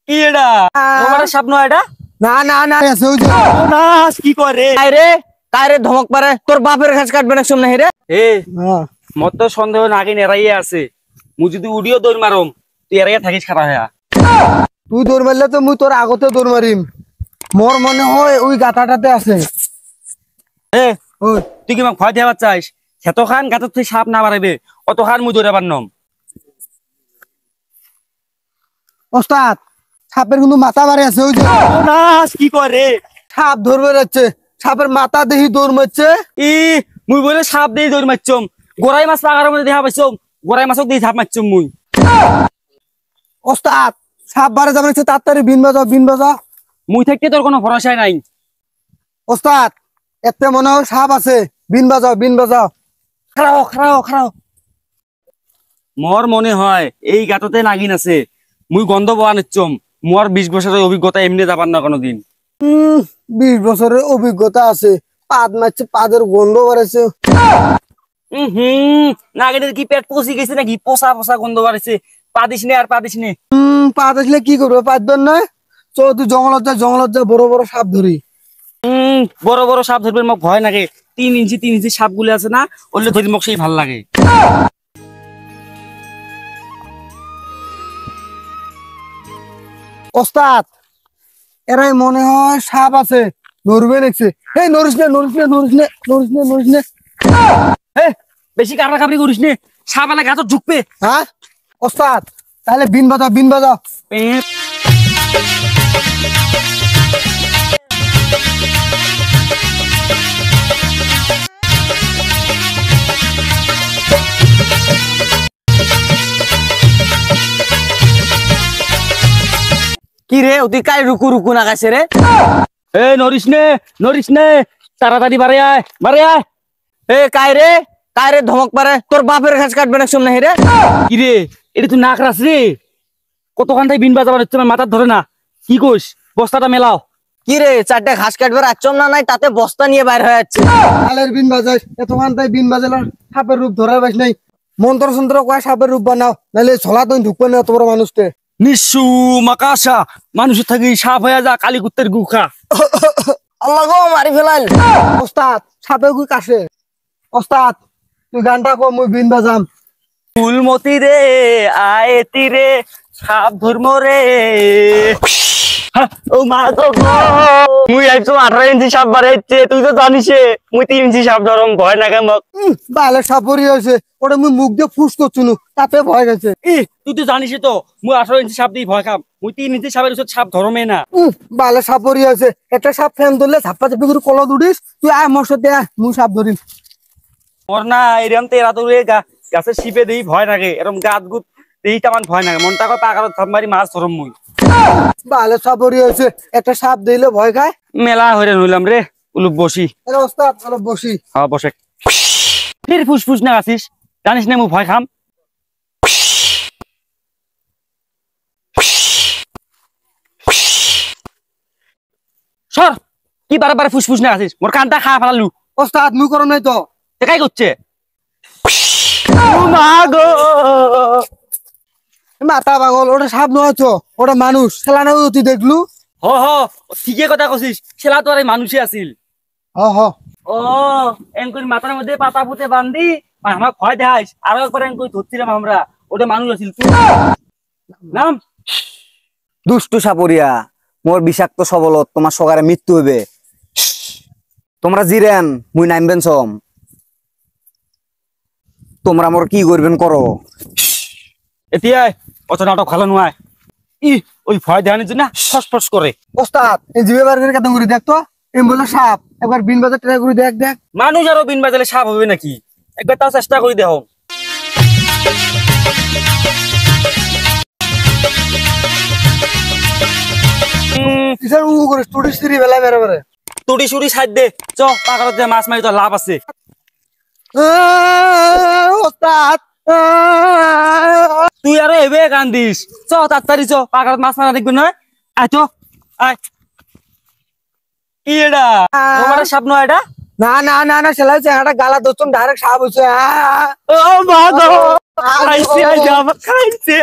কি এটা তোমার স্বপ্ন এটা? না না না না কি করে রে কারে ধমক পারে তোর বাপের ঘাস কাটবে না সামনে হেরে এ মত তো সন্দেহ নাকি নেরাইয়ে আছে মু যদি উডিও দৌড় মারম তুই এরাইয়া থাকিস খারাপ হয়া তুই দৌড় মারলে তো মুই তোর আগতে দৌড় মারিম মোর মনে হয় ওই গাতাটাতে আছে এ তুই কি আমাকে ভয় দেওয়ার চাইস খেতো খান গাছের তুই সাপ না বাড়াবে অত খান মুই দৌড়াবার নম ওস্তাদ সাপের কিন্তু মাথা বাড়ে আছে ওই যে না কি করে সাপ ধরবে যাচ্ছে সাপের মাথা দেখি দৌড় মারছে ই মুই বলে সাপ দিয়ে দৌড় মারছম গোড়াই মাছ লাগার মধ্যে দেখা পাইছম গোড়াই মাছক দিয়ে সাপ মারছম মুই ওস্তাদ সাপ বাড়ে যাবে তাড়াতাড়ি বিন বাজাও মুই থাকতে তোর কোনো ভরসাই নাই ওস্তাদ এতে মনে হয় সাপ আছে বিন বাজাও খারাও মোর মনে হয় এই গাততে নাগিন আছে মুই গন্ধ পাওয়া নিচ্ছম মোর 20 বছরের অভিজ্ঞতা এমনি যাবার না কোনোদিন 20 বছরের অভিজ্ঞতা আছে পাদ মারছে পাদের গন্ধ বাড়াছে নাগিনের কি পেট পচি গেছে নাকি পোষা গন্ধ বাড়াইছে পাদিস নে আর পাদিস নে পা আসলে কি করবে পাঁচবার নয় তুই জঙ্গলত যা বড় বড় সাপ ধরি বড় সাপ ধরবে মোক ভয় লাগে 3 ইঞ্চি সাপ গুলো আছে না ওগুলো ধরি মোক সেই ভাল লাগে ওস্তাদ এরাই মনে হয় সাপ আছে ধরবে দেখছে এই নরিস নে বেশি কাবড়ি করিস নে সাপ আলা গাছ ঢুকবে হ্যাঁ ওস্তাদ তাহলে বিন বাজাও কি রে ওদি কাই রুকু না গাছে রে এই নরিস নে তাড়াতাড়ি বাড়ি আয় এ কাই রে ধমক পারে তোর বাপের ঘাস কাটবে না সামনে হেরে কি রে এটা তুই নাক রাস রে কতখান থেকে বিন বাজাবার হচ্ছে আমার মাথার ধরে না কি কইস বস্তাটা মেলাও কি রে 4টে ঘাস কাটবে রাখছম না নাই তাতে বস্তা নিয়ে বাইর হয়ে যাচ্ছে কালের বিন বাজাই এতখান তাই বিন বাজালা সাপের রূপ ধরার বাস নাই মন্ত্র কয় সাপের রূপ বানাও নাহলে ছলা তুই ঢুকবে না এত বড় মানুষকে নিশু মাকাশা মানুষের থাকি সাপ হয়ে যা কালী কুত্তের গুখা আল্লাহ গো মারি ফেলাল ওস্তাদ সাপে গুই কাশে ওস্তাদ তুই গানটা কো মুই বিন বাজাম ফুলমতি রে আয়তি রে সাপ ধর্ম রে ও মা গো মুই আইছো 18 ইঞ্চি সাপ বাড়াইছে তুই তো জানিস মুই 3 ইঞ্চি সাপ ধরম ভয় লাগে মক বালে সাপরি হয়েছে ওটা মুই মুখ দিয়ে ফুস করছুনু তাতে ভয় গেছে তুই তো জানিস তো মুই 18 ইঞ্চি সাপ দিয়ে ভয় খাম মুই 3 ইঞ্চি সাপের উচিত সাপ ধরমে না বালে সাপরি হয়েছে একটা সাপ ফ্যান ধরলে ঝাপ্পা ঝাপ্পি করে কল দুডিস তুই আয় মোর সাথে আয় মুই সাপ ধরিম মোর না এরম তেরা তো গাছের শিপে দেই ভয় লাগে এরম গাছ গুত দেই তেমন ভয় লাগে মনটা কয় পাকারত ঝাপ মারি মাছ ধরম মুই বালে সাপরি হয়েছে একটা সাপ দিলে ভয় খায় মেলা হইরান হইলাম রে উলুপ বসি আরে ওস্তাদ চলো বসি হ্যাঁ বসে ফির ফুসফুস না আছিস জানিস না মুই ভয় খাম সর কি বারে ফুসফুস না আছিস মোর কানটা খা ফেলালু ওস্তাদ মুই করম নাই তো একাই করছে মা গো মাথা পাগল ওটা সাপ নয় তো ওটা মানুষ খেলা না তুই দেখলু হ ঠিকই কথা কছিস খেলা তো আর মানুষই আছিল হ ও এনকুর মাথার মধ্যে পাতা পুঁতে বান্ধি আমার ভয় দেখাইস আরো একবার এনকুই ধরছিলাম আমরা ওটা মানুষ আছিল তুই নাম দুষ্টু সাপরিয়া মোর বিষাক্ত সবলত তোমার সকারে মৃত্যু হইবে তোমরা জিরেন মুই নামবেন সম তোমরা মোর কি করবেন করো এতিয়াই অত নাটক ভালো নয় ওই ভয় দেখানোর জন্য ফসফস করে ওস্তাদ এই জিবে বার করে কেমন করে দেখ তো এম বলে সাপ একবার বিন বাজার ট্রাই করে দেখ মানুষ আরো বিন বাজালে সাপ হবে নাকি একবার তাও চেষ্টা করে দেখো কিসের উ করে স্টুডি সিরি বেলা বেরে তুড়ি সুড়ি সাইড দে চ পাকারত মাছ মারি তো লাভ আছে ওস্তাদ তুই আরো এবে গান দিস চ তাড়াতাড়ি চ পাকারত মাছ মারা দেখবে নয় আয় তো আয় কি এটা তোমার স্বপ্ন এটা না না না না সেলাই চেহারাটা গালা দোস্তম ডাইরেক্ট সাপ হইছে ও মা গো খাইছে